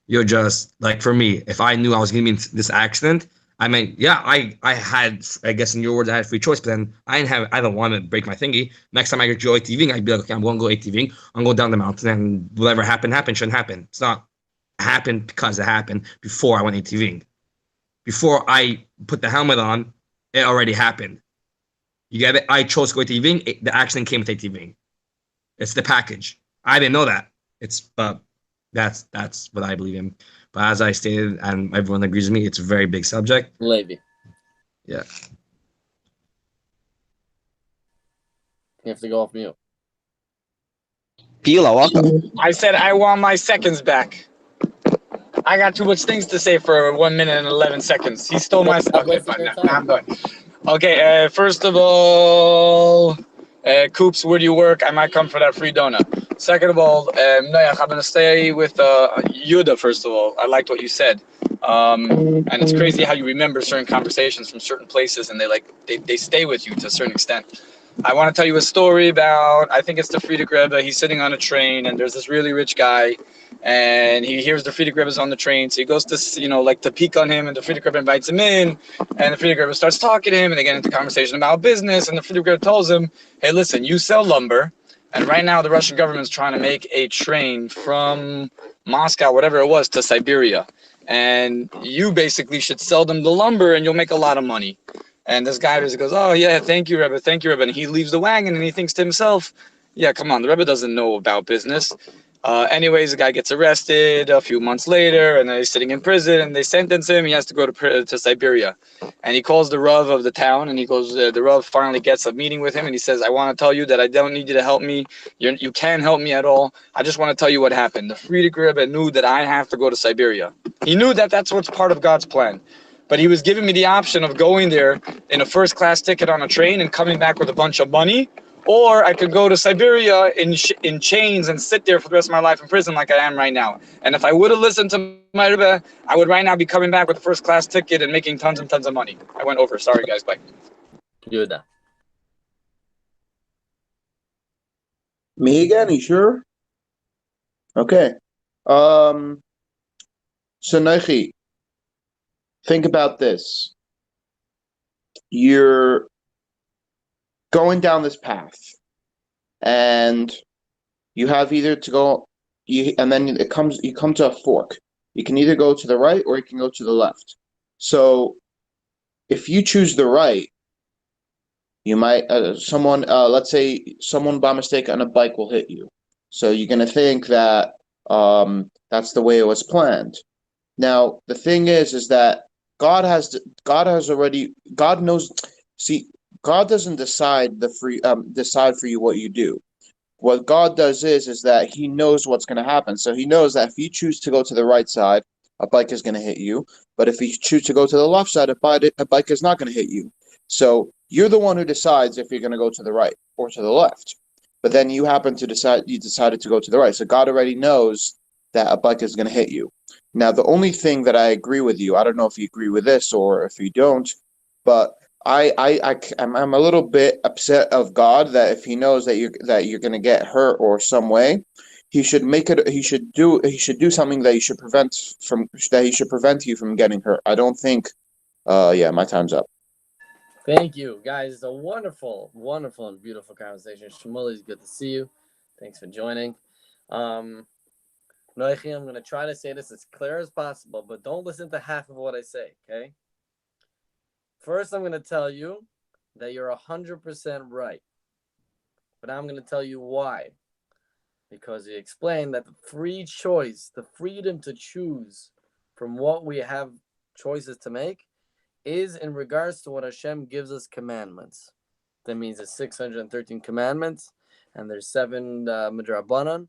Speaker 3: you're just like, for me, if I knew I was going to be in this accident, I mean, yeah, I had, I guess in your words, I had free choice, but then I don't want to break my thingy. Next time I go ATVing, I'd be like, okay, I'm going to go ATVing. I'm going down the mountain, and whatever happened, shouldn't happen. It's not happened because it happened before I went ATVing. Before I put the helmet on, it already happened. You get it? I chose to go ATVing. The accident came with ATVing. It's the package. I didn't know that. That's what I believe in. But as I stated, and everyone agrees with me, it's a very big subject.
Speaker 1: Levy.
Speaker 3: Yeah.
Speaker 1: You have to go off mute.
Speaker 2: Pila, welcome.
Speaker 9: I said I want my seconds back. I got too much things to say for 1 minute and 11 seconds. He stole my. Okay, fine. Now I'm done. Okay, first of all, Coops, where do you work? I might come for that free donut. Second of all, Noach, I'm going to stay with Yuda, first of all. I liked what you said. And it's crazy how you remember certain conversations from certain places, and they stay with you to a certain extent. I want to tell you a story about, I think it's the Frierdiker Rebbe. He's sitting on a train, and there's this really rich guy, and he hears the Frierdiker Rebbe's on the train, so he goes to, to peek on him, and the Frierdiker Rebbe invites him in, and the Frierdiker Rebbe starts talking to him, and they get into conversation about business, and the Frierdiker Rebbe tells him, hey, listen, you sell lumber, and right now the Russian government's trying to make a train from Moscow, whatever it was, to Siberia, and you basically should sell them the lumber, and you'll make a lot of money. And this guy just goes, oh, yeah, thank you, Rebbe, thank you, Rebbe. And he leaves the wagon, and he thinks to himself, yeah, come on, the Rebbe doesn't know about business. Anyways, the guy gets arrested a few months later, and then he's sitting in prison, and they sentence him. He has to go to Siberia. And he calls the Rav of the town, and he goes, the Rav finally gets a meeting with him, and he says, I want to tell you that I don't need you to help me. You can't help me at all. I just want to tell you what happened. The Frierdiker Rebbe knew that I have to go to Siberia. He knew that that's what's part of God's plan. But he was giving me the option of going there in a first-class ticket on a train and coming back with a bunch of money, or I could go to Siberia in chains and sit there for the rest of my life in prison like I am right now. And if I would have listened to my Rebbe, I would right now be coming back with a first-class ticket and making tons and tons of money. I went over. Sorry, guys. Bye.
Speaker 1: Yuda.
Speaker 5: Me again? You sure? Okay. So Naichi, think about this. You're going down this path, and you have either to go, and then you come to a fork. You can either go to the right or you can go to the left. So if you choose the right, you might let's say someone by mistake on a bike will hit you. So you're gonna think that that's the way it was planned. Now the thing is that God knows. See, God doesn't decide for you what you do. What God does is that He knows what's going to happen. So He knows that if you choose to go to the right side, a bike is going to hit you. But if you choose to go to the left side, a bike is not going to hit you. So you're the one who decides if you're going to go to the right or to the left. But then you decided to go to the right. So God already knows that a bike is going to hit you. Now, the only thing that I agree with you, I don't know if you agree with this or if you don't, but I'm a little bit upset of God that if He knows that you're going to get hurt or some way, He should do something that He should prevent you from getting hurt. I don't think. Yeah, my time's up.
Speaker 1: Thank you, guys. It's a wonderful, wonderful, and beautiful conversation. Shmuley, it's good to see you. Thanks for joining. Noichi, I'm going to try to say this as clear as possible, but don't listen to half of what I say, okay? First, I'm going to tell you that you're 100% right. But I'm going to tell you why. Because he explained that the free choice, the freedom to choose from what we have choices to make, is in regards to what Hashem gives us commandments. That means there's 613 commandments, and there's 7 midrabanan.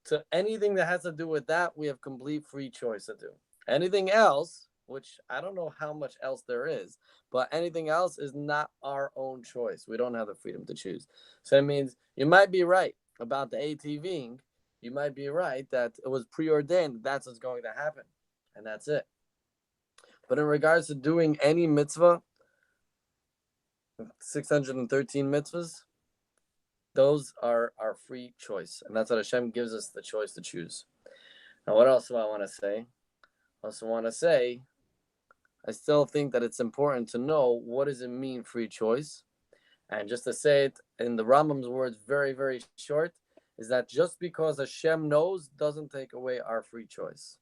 Speaker 1: So anything that has to do with that, we have complete free choice to do. Anything else, which I don't know how much else there is, but anything else is not our own choice. We don't have the freedom to choose. So it means you might be right about the ATVing. You might be right that it was preordained. That's what's going to happen. And that's it. But in regards to doing any mitzvah, 613 mitzvahs, those are our free choice. And that's what Hashem gives us the choice to choose. Now, what else do I want to say? I also want to say, I still think that it's important to know what does it mean free choice. And just to say it in the Rambam's words, very, very short, is that just because Hashem knows doesn't take away our free choice.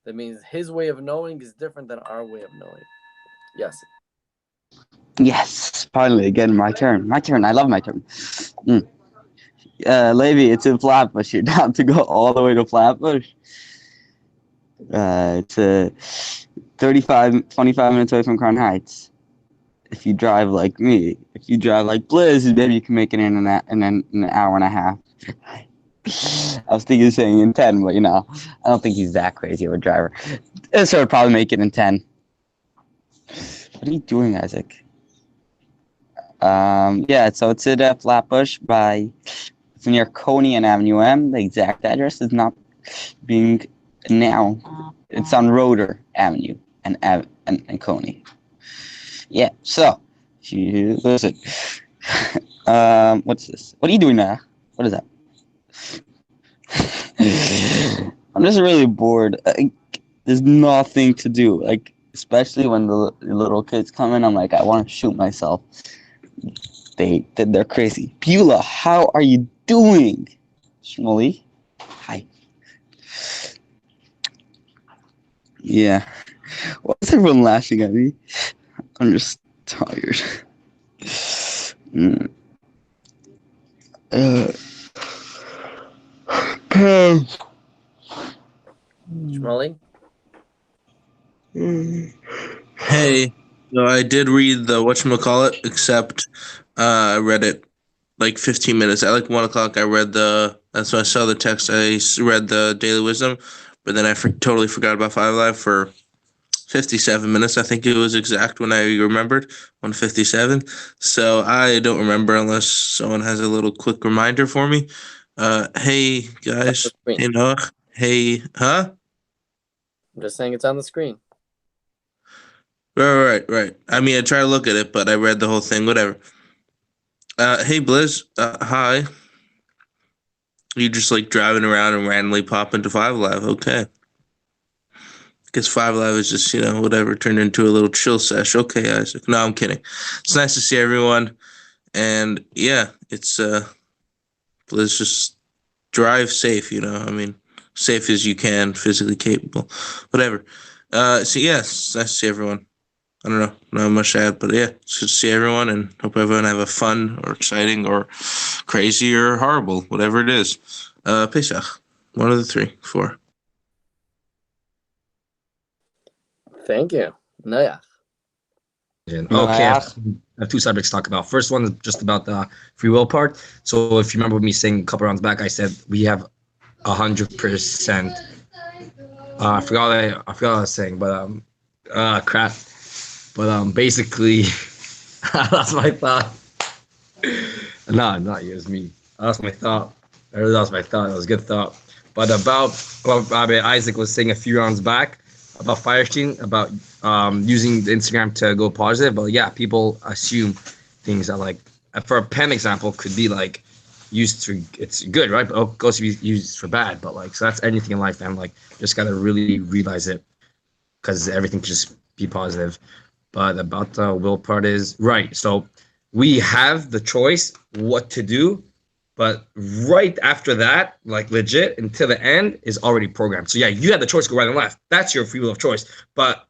Speaker 1: That means his way of knowing is different than our way of knowing. Yes.
Speaker 2: Yes, finally, again, my turn. My turn. I love my turn. Levi, it's in Flatbush. You're down to go all the way to Flatbush. It's 25 minutes away from Crown Heights. If you drive like me, if you drive like Blizz, maybe you can make it in an hour and a half. I was thinking of saying in 10, but I don't think he's that crazy of a driver. So I'd probably make it in 10. What are you doing, Isaac? Yeah, so it's at Flatbush it's near Coney and Avenue M. The exact address is not being now. It's on Roeder Avenue and Coney. Yeah, so you listen. What's this? What are you doing now? What is that? I'm just really bored. There's nothing to do. Especially when the little kids come in, I'm like, I want to shoot myself. They're crazy. Beulah, how are you doing? Shmuley, hi. Yeah. Why is everyone laughing at me? I'm just tired.
Speaker 1: Shmuley?
Speaker 6: Hey, so I did read the whatchamacallit, except I read it like 15 minutes. At 1 o'clock, that's when I saw the text. I read the Daily Wisdom, but then I totally forgot about FiveAlive for 57 minutes. I think it was exact when I remembered, 157. So I don't remember unless someone has a little quick reminder for me. Hey, guys. Hey, Noah. Hey, huh?
Speaker 1: I'm just saying it's on the screen.
Speaker 6: Right. I mean, I tried to look at it, but I read the whole thing, whatever. Hey, Blizz. Hi. You just driving around and randomly pop into FiveAlive. Okay. Because FiveAlive is just, whatever, turned into a little chill sesh. Okay, Isaac. No, I'm kidding. It's nice to see everyone. And yeah, it's, Blizz, just drive safe, I mean, safe as you can, physically capable, whatever. So yeah, it's nice to see everyone. I don't know, not much to add, but yeah, it's good to see everyone, and hope everyone have a fun or exciting or crazy or horrible, whatever it is. Pesach, one of the 3, 4.
Speaker 1: Thank you. Noach.
Speaker 3: Okay, I have 2 subjects to talk about. First one is just about the free will part. So if you remember me saying a couple rounds back, I said we have 100%. I forgot what I was saying, but crap. But basically, I lost my thought. No, not you, it was me. I lost my thought. I really lost my thought. It was a good thought. But about what Isaac was saying a few rounds back about Firestein, about using the Instagram to go positive. But yeah, people assume things that for a pen example, could be used to, it's good, right? But it goes to be used for bad. But so that's anything in life, and just gotta really realize it, because everything can just be positive. But about the will part is right. So we have the choice what to do, But right after that, like legit until the end, is already programmed. So yeah, you have the choice to go right and left. That's your free will of choice. But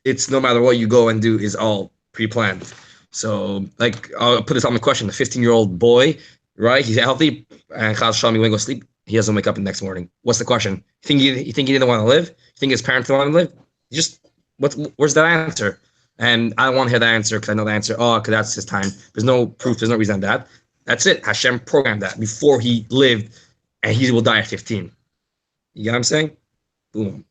Speaker 3: it's no matter what you go and do is all pre-planned. So like I'll put this on the question: the 15-year-old boy, right? He's healthy, and Chaz Shalom, when he goes to sleep, he doesn't wake up the next morning. What's the question? You think he didn't want to live? You think his parents didn't want to live? Just where's that answer? And I don't want to hear the answer because I know the answer. Oh, because that's his time. There's no proof. There's no reason that. That's it. Hashem programmed that before he lived, and he will die at 15. You get what I'm saying? Boom.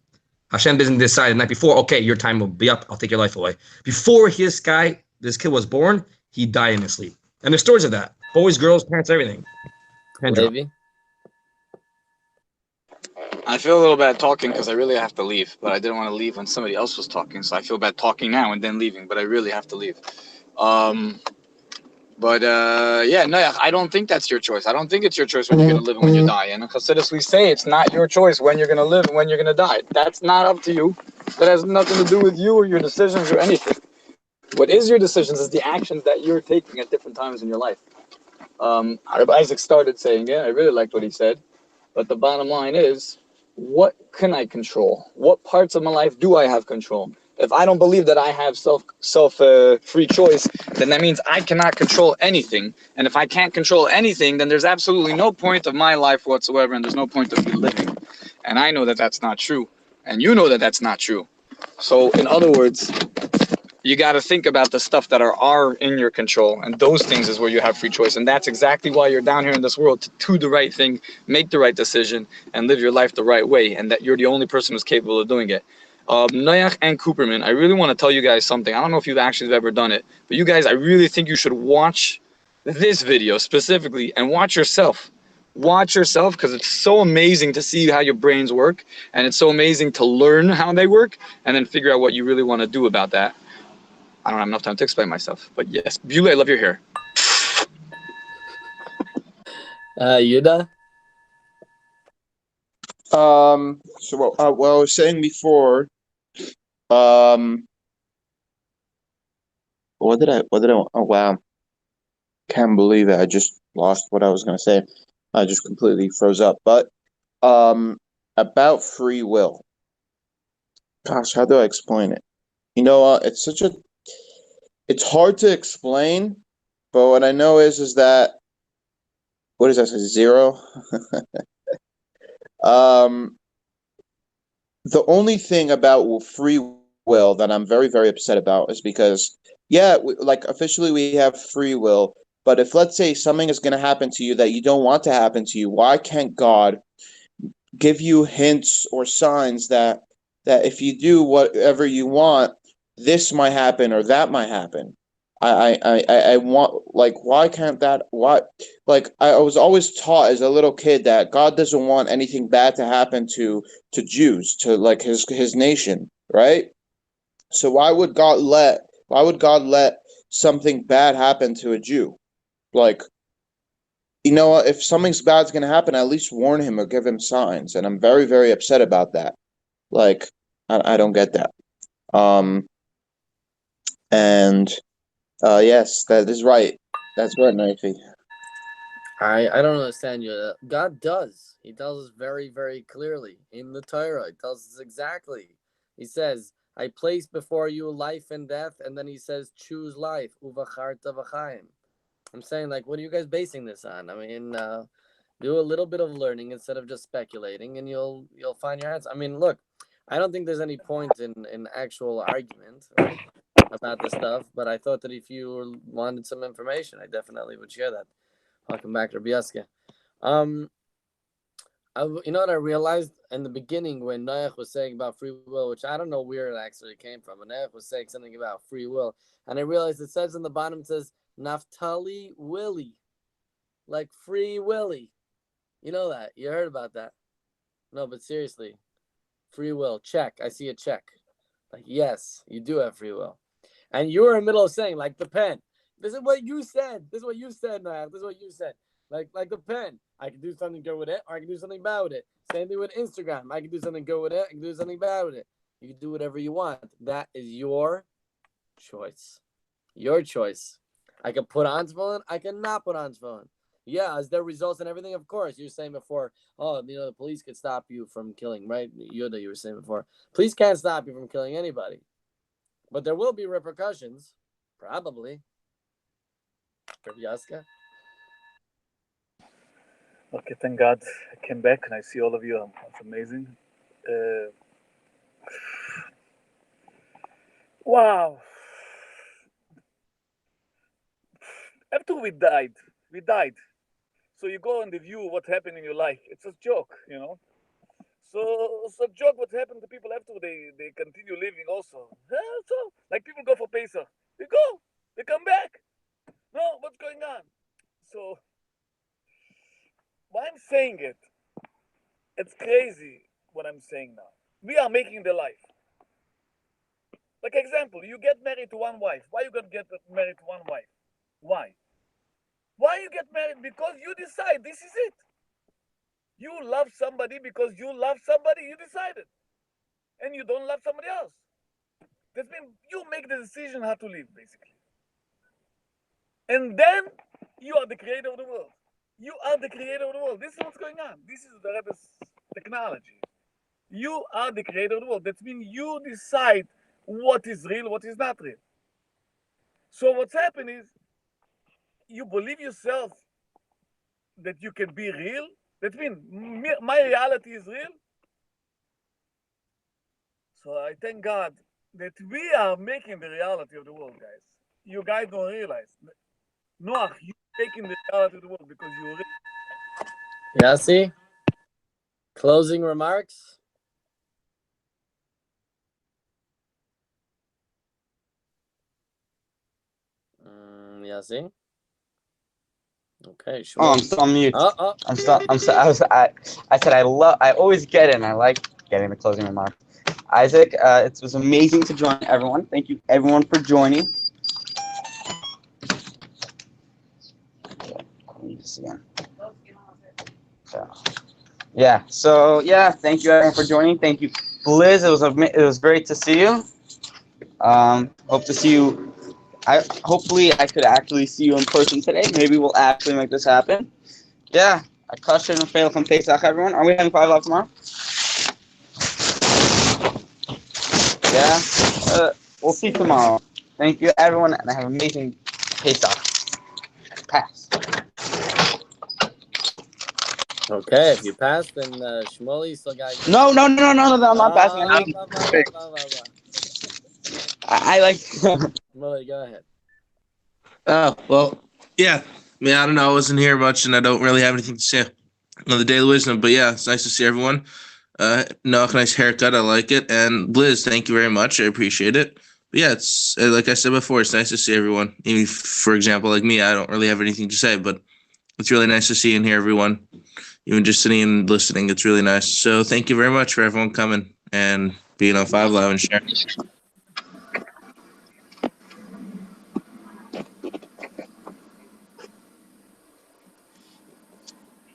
Speaker 3: Hashem didn't decide the night before, okay, your time will be up. I'll take your life away. Before this kid was born, he died in his sleep. And there's stories of that. Boys, girls, parents, everything.
Speaker 1: Levi?
Speaker 9: I feel a little bad talking because I really have to leave, but I didn't want to leave when somebody else was talking, so I feel bad talking now and then leaving, but I really have to leave. Yeah, no, I don't think that's your choice. I don't think it's your choice when you're going to live and when you die. And Chassidus, we say it's not your choice when you're going to live and when you're going to die. That's not up to you. That has nothing to do with you or your decisions or anything. What is your decisions is the actions that you're taking at different times in your life. Isaac started saying it. I really liked what he said. But the bottom line is, what can I control? What parts of my life do I have control? If I don't believe that I have free choice, then that means I cannot control anything. And if I can't control anything, then there's absolutely no point of my life whatsoever, and there's no point of me living. And I know that that's not true. And you know that that's not true. So, in other words, you got to think about the stuff that are in your control, and those things is where you have free choice. And that's exactly why you're down here in this world, to do the right thing, make the right decision, and live your life the right way, and that you're the only person who's capable of doing it. Noach and Cooperman, I really want to tell you guys something. I don't know if you've actually ever done it, but you guys, I really think you should watch this video specifically and watch yourself. Watch yourself, because it's so amazing to see how your brains work, and it's so amazing to learn how they work, and then figure out what you really want to do about that. I don't have enough time to explain myself, but yes, Beulah, I love your hair.
Speaker 1: Yuda?
Speaker 5: So what I was saying before, what did I, oh wow, can't believe it. I just lost what I was going to say. I just completely froze up. But, about free will. Gosh, how do I explain it? You know, it's hard to explain, but what I know is that, what does that say, 0? The only thing about free will that I'm very, very upset about is because, yeah, like officially we have free will, but if let's say something is going to happen to you that you don't want to happen to you, why can't God give you hints or signs that if you do whatever you want, this might happen or that might happen? I want, like, why can't that, why, like, I was always taught as a little kid that God doesn't want anything bad to happen to Jews, to like his nation, right? So why would God let something bad happen to a Jew? Like, you know what, if something's bad's gonna happen, at least warn him or give him signs. And I'm very, very upset about that. Like, I don't get that. And yes, that is right. That's right, Knifey.
Speaker 1: I don't understand you. God does. He tells us very, very clearly in the Torah. He tells us exactly. He says, I place before you life and death, and then he says, choose life. Uvacharta v'chaim. I'm saying, like, what are you guys basing this on? I mean, do a little bit of learning instead of just speculating, and you'll find your answer. I mean, look, I don't think there's any point in actual argument, right, about this stuff, but I thought that if you wanted some information, I definitely would share that. Welcome back, Rabbi Yaska. You know what I realized in the beginning when Noach was saying about free will, which I don't know where it actually came from, but Noach was saying something about free will, and I realized it says in the bottom, it says Naftali Willie, like Free Willy. You know that? You heard about that? No, but seriously, free will, check. I see a check. Like, yes, you do have free will. And you were in the middle of saying, like the pen. This is what you said. This is what you said, Noach. This is what you said. Like the pen. I can do something good with it, or I can do something bad with it. Same thing with Instagram. I can do something good with it. I can do something bad with it. You can do whatever you want. That is your choice. Your choice. I can put on phone. I can not put on phone. Yeah, is there results and everything? Of course. You were saying before, oh, the police could stop you from killing, right? Yoda, you were saying before. Police can't stop you from killing anybody. But there will be repercussions. Probably. Yaska?
Speaker 7: Okay, thank God I came back and I see all of you. It's amazing. Uh, wow. After we died. So you go and review what happened in your life. It's a joke, you know. So it's a joke what happened to people after they continue living also. So like people go for Pesach. They go, they come back. No, what's going on? So why I'm saying it, it's crazy what I'm saying now. We are making the life. Like example, you get married to one wife. Why you gonna get married to one wife? Why? Why you get married? Because you decide this is it. You love somebody because you love somebody, you decided. And you don't love somebody else. That means you make the decision how to live, basically. And then you are the creator of the world. You are the creator of the world. This is what's going on. This is the Rebbe's technology. You are the creator of the world. That means you decide what is real, what is not real. So what's happened is you believe yourself that you can be real. That means my reality is real. So I thank God that we are making the reality of the world, guys. You guys don't realize. Noah, you making the reality of the world because you're real.
Speaker 1: Yassi? Closing remarks? Yassi? Okay, sure.
Speaker 2: Oh, I'm still on mute. I'm still. I said I always get it, and I like getting the closing remark. Isaac, it was amazing to join everyone. Thank you, everyone, for joining. Okay, let me this again. So thank you everyone for joining. Thank you, Liz. It was great to see you. Hope to see you. Hopefully I could actually see you in person today. Maybe we'll actually make this happen. Yeah, I caution and fail from Pesach, everyone. Are we having FiveAlive tomorrow? Yeah. We'll see tomorrow. Thank you, everyone, and have an amazing Pesach. Pass.
Speaker 1: Okay, if you pass, then Shmuley still got.
Speaker 2: No, I'm not passing. I like.
Speaker 1: Shmuley, go ahead.
Speaker 6: Well, yeah. I mean, I don't know. I wasn't here much, and I don't really have anything to say on the Daily Wisdom. But yeah, it's nice to see everyone. Noah, nice haircut. I like it. And Liz, thank you very much. I appreciate it. But yeah, it's like I said before, it's nice to see everyone. Even for example, like me, I don't really have anything to say, but it's really nice to see and hear everyone. Even just sitting and listening, it's really nice. So thank you very much for everyone coming and being on FiveAlive and sharing.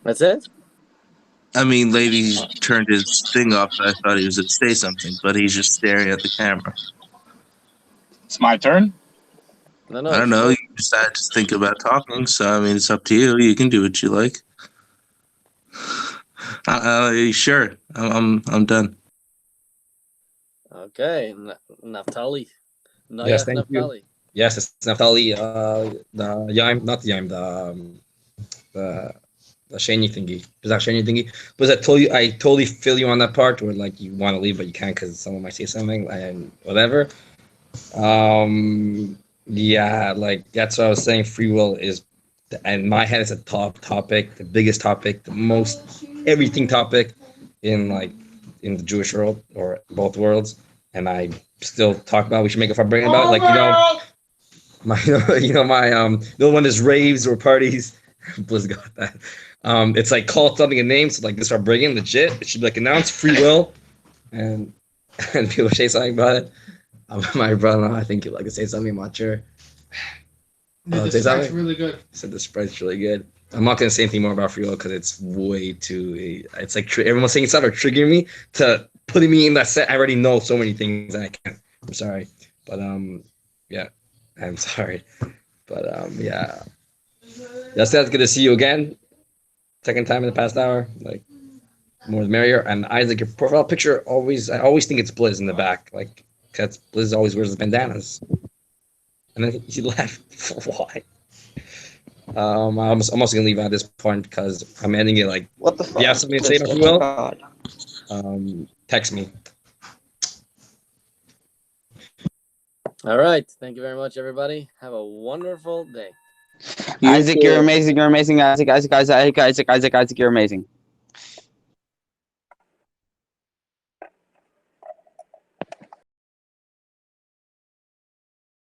Speaker 1: That's it?
Speaker 6: I mean, Lady turned his thing off, so I thought he was going to say something, but he's just staring at the camera.
Speaker 5: It's my turn?
Speaker 1: No,
Speaker 6: I don't know. You decided to think about talking, so I mean, it's up to you. You can do what you like. Sure. I'm done.
Speaker 1: Okay, Naftali.
Speaker 9: Yes, thank you.
Speaker 1: Naftali.
Speaker 9: Yes, it's Naftali. The Yaim, not the Yaim, the Shani thingy. Is that Shani thingy? Because I totally feel you on that part where like you want to leave but you can't because someone might say something and whatever. Yeah, like that's what I was saying. Free will is, in my head, it's a top topic, the biggest topic, the most everything topic in the Jewish world or both worlds. And I still talk about. We should make a bring about like my the one is raves or parties. Blizz got that. It's like call something a name. So like this our bringing legit. It should be like announce free will, and people say something about it. My brother, I think you'd like to say something. I'm not sure.
Speaker 10: The Sprite's really good.
Speaker 9: Said the Sprite's really good. I'm not gonna say anything more about free will because it's way too. It's like everyone's saying stuff or triggering me to putting me in that set. I already know so many things and I can't. I'm sorry, but yeah, I'm sorry, but yeah.
Speaker 3: That's good to see you again. Second time in the past hour. Like, more the merrier. And Isaac, your profile picture I always think it's Blizz in the back. Like, that's Blizz always wears the bandanas. And then he left. Why? I'm also gonna leave at this point because I'm ending it like,
Speaker 2: What the fuck?
Speaker 3: you have something to say, if you will? Text me.
Speaker 1: All right. Thank you very much, everybody. Have a wonderful day.
Speaker 2: Isaac, you're amazing. You're amazing. Isaac, you're amazing.